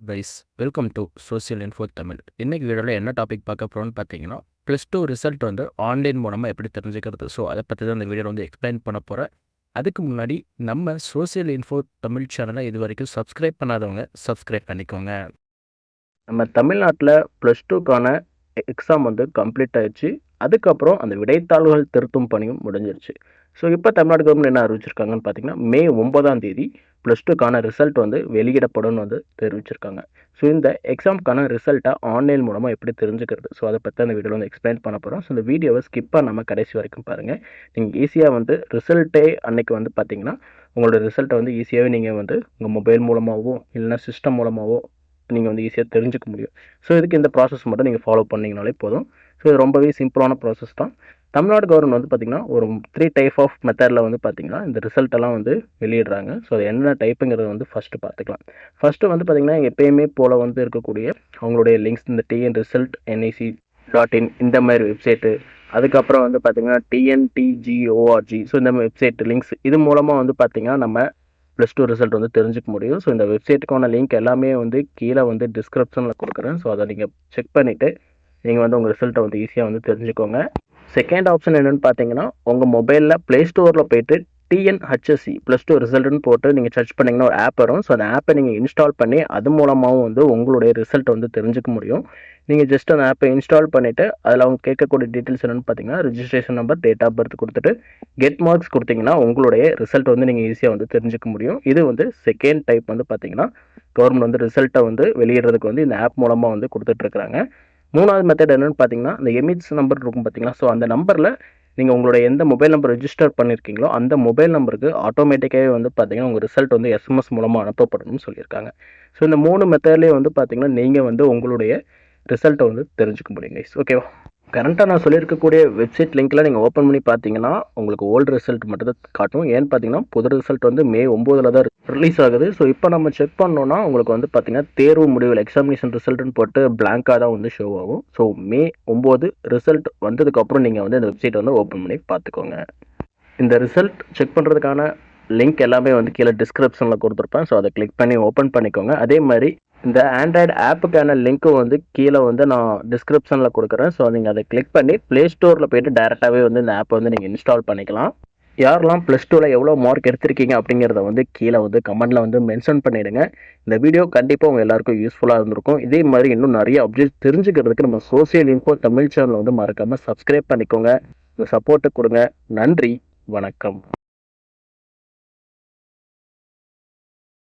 Guys, welcome to social info Tamil. இன்னைக்கு வீடியோவில் என்ன டாபிக் பார்க்க போகிறோம்னு பார்த்தீங்கன்னா, +2 ரிசல்ட் வந்து ஆன்லைன் மூலமாக எப்படி தெரிஞ்சுக்கிறது. ஸோ அதை பற்றி தான் இந்த வீடியோவில் வந்து எக்ஸ்பிளைன் பண்ண போகிறேன். அதுக்கு முன்னாடி நம்ம சோசியல் இன்ஃபோ தமிழ் சேனலை இது வரைக்கும் சப்ஸ்கிரைப் பண்ணாதவங்க சப்ஸ்கிரைப் பண்ணிக்கோங்க. நம்ம தமிழ்நாட்டில் +2க்கான எக்ஸாம் வந்து கம்ப்ளீட் ஆயிடுச்சு. அதுக்கப்புறம் அந்த விடைத்தாள்கள் திருத்தும் பணியும் முடிஞ்சிருச்சு. ஸோ இப்போ தமிழ்நாடு கவர்மெண்ட் என்ன அறிவிச்சிருக்காங்கன்னு பார்த்தீங்கன்னா, மே 9ஆம் தேதி +2க்கான ரிசல்ட் வந்து வெளியிடப்படும்னு வந்து தெரிவிச்சிருக்காங்க. ஸோ இந்த எக்ஸாமுக்கான ரிசல்ட்டை ஆன்லைன் மூலமாக எப்படி தெரிஞ்சுக்கிறது, ஸோ அதை பற்றி அந்த வீடியோவில் வந்து எக்ஸ்பிளைன் பண்ண போகிறோம். ஸோ இந்த வீடியோவை ஸ்கிப் பண்ணாமல் கடைசி வரைக்கும் பாருங்கள். நீங்கள் ஈஸியாக வந்து ரிசல்ட்டே அன்னைக்கு வந்து பார்த்தீங்கன்னா, உங்களோட ரிசல்ட்டை வந்து ஈஸியாகவே நீங்கள் வந்து உங்கள் மொபைல் மூலமாகவோ இல்லைனா சிஸ்டம் மூலமாகவோ நீங்கள் வந்து ஈஸியாக தெரிஞ்சுக்க முடியும். ஸோ இதுக்கு இந்த ப்ராசஸ் மட்டும் நீங்கள் ஃபாலோ பண்ணிங்கனாலே போதும். ஸோ இது ரொம்பவே சிம்பிளான ப்ராசஸ் தான். தமிழ்நாடு கவர்மெண்ட் வந்து பார்த்திங்கன்னா ஒரு 3 டைப் ஆஃப் மெத்தடில் வந்து பார்த்திங்கன்னா இந்த ரிசல்ட்டெல்லாம் வந்து வெளியிடுறாங்க. ஸோ அது என்ன டைப்புங்கிறத வந்து ஃபஸ்ட்டு பார்த்துக்கலாம். ஃபஸ்ட்டு வந்து பார்த்திங்கன்னா எப்பயுமே போல் வந்து இருக்கக்கூடிய அவங்களுடைய லிங்க்ஸ், இந்த tn.result.nic.in இந்த மாதிரி வெப்சைட்டு, அதுக்கப்புறம் வந்து பார்த்திங்கன்னா tntg.org, ஸோ இந்த வெப்சைட் லிங்க்ஸ், இது மூலமாக வந்து பார்த்திங்கன்னா நம்ம +2 ரிசல்ட் வந்து தெரிஞ்சுக்க முடியும். ஸோ இந்த வெப்சைட்டுக்கான லிங்க் எல்லாமே வந்து கீழே வந்து டிஸ்கிரிப்ஷனில் கொடுக்குறேன். ஸோ அதை நீங்கள் செக் பண்ணிவிட்டு நீங்கள் வந்து உங்கள் ரிசல்ட்டை வந்து ஈஸியாக வந்து தெரிஞ்சுக்கோங்க. செகண்ட் ஆப்ஷன் என்னென்னு பார்த்தீங்கன்னா, உங்கள் மொபைலில் ப்ளே ஸ்டோரில் போய்ட்டு TNHSC +2 ரிசல்ட்டுன்னு போட்டு நீங்கள் சர்ச் பண்ணிங்கன்னா ஒரு ஆப் வரும். ஸோ அந்த ஆப்பை நீங்கள் இன்ஸ்டால் பண்ணி அது மூலமாகவும் வந்து உங்களுடைய ரிசல்ட்டை வந்து தெரிஞ்சுக்க முடியும். நீங்கள் ஜஸ்ட் அந்த ஆப்பை இன்ஸ்டால் பண்ணிவிட்டு அதில் அவங்க கேட்கக்கூடிய டீட்டெயில்ஸ் என்னென்னு பார்த்தீங்கன்னா, registration number, date of birth கொடுத்துட்டு கெட் மார்க்ஸ் கொடுத்தீங்கன்னா உங்களுடைய ரிசல்ட் வந்து நீங்கள் ஈஸியாக வந்து தெரிஞ்சுக்க முடியும். இது வந்து செகண்ட் டைப் வந்து பார்த்தீங்கன்னா, கவர்மெண்ட் வந்து ரிசல்ட்டை வந்து வெளியிடுறதுக்கு வந்து இந்த ஆப் மூலமாக வந்து கொடுத்துட்ருக்குறாங்க. மூணாவது மெத்தட் என்னென்னு பார்த்தீங்கன்னா, இந்த எமிட்ஸ் நம்பர் இருக்கும் பார்த்தீங்களா, ஸோ அந்த நம்பரில் நீங்கள் உங்களோட எந்த மொபைல் நம்பர் ரெஜிஸ்டர் பண்ணியிருக்கீங்களோ அந்த மொபைல் நம்பருக்கு ஆட்டோமேட்டிக்காகவே வந்து பார்த்தீங்கன்னா உங்கள் ரிசல்ட் வந்து SMS மூலமாக அனுப்பப்படணும்னு சொல்லியிருக்காங்க. ஸோ இந்த 3 மெத்தட்லேயே வந்து பார்த்தீங்கன்னா நீங்கள் வந்து உங்களுடைய ரிசல்ட்டை வந்து தெரிஞ்சுக்க முடியும் கைஸ். ஓகேவா? கரண்ட்டாக நான் சொல்லியிருக்கக்கூடிய வெப்சைட் லிங்க்கில் நீங்கள் ஓப்பன் பண்ணி பார்த்தீங்கன்னா உங்களுக்கு ஓல்டு ரிசல்ட் மட்டும் தான் காட்டும். ஏன்னு பார்த்தீங்கன்னா புது ரிசல்ட் வந்து மே 9 தான் ரிலீஸ் ஆகுது. ஸோ இப்போ நம்ம செக் பண்ணோன்னா உங்களுக்கு வந்து பார்த்தீங்கன்னா தேர்வு முடிவில் எக்ஸாமினேஷன் ரிசல்ட்னு போட்டு பிளாங்காக தான் வந்து ஷோ ஆகும். ஸோ மே 9 ரிசல்ட் வந்ததுக்கப்புறம் நீங்கள் வந்து இந்த வெப்சைட் வந்து ஓப்பன் பண்ணி பார்த்துக்கோங்க. இந்த ரிசல்ட் செக் பண்ணுறதுக்கான லிங்க் எல்லாமே வந்து கீழே டிஸ்கிரிப்ஷனில் கொடுத்துருப்பேன். ஸோ அதை கிளிக் பண்ணி ஓப்பன் பண்ணிக்கோங்க. அதே மாதிரி இந்த ஆண்ட்ராய்டு ஆப்புக்கான லிங்க்கும் வந்து கீழே வந்து நான் டிஸ்கிரிப்ஷனில் கொடுக்குறேன். ஸோ நீங்கள் அதை கிளிக் பண்ணி ப்ளே ஸ்டோரில் போய்ட்டு டேரெக்டாகவே வந்து இந்த ஆப்பை வந்து நீங்கள் இன்ஸ்டால் பண்ணிக்கலாம். யாரெல்லாம் +2ல் எவ்வளோ மார்க் எடுத்திருக்கீங்க அப்படிங்கிறத வந்து கீழே வந்து கமெண்ட்டில் வந்து மென்ஷன் பண்ணிவிடுங்க. இந்த வீடியோ கண்டிப்பாக உங்கள் எல்லாருக்கும் யூஸ்ஃபுல்லாக இருந்திருக்கும். இதே மாதிரி இன்னும் நிறைய அப்டேட்ஸ் தெரிஞ்சுக்கிறதுக்கு நம்ம சோசியல் இன்ஃபோ தமிழ் சேனலை வந்து மறக்காமல் சப்ஸ்கிரைப் பண்ணிக்கோங்க. சப்போர்ட்டு கொடுங்க. நன்றி, வணக்கம்.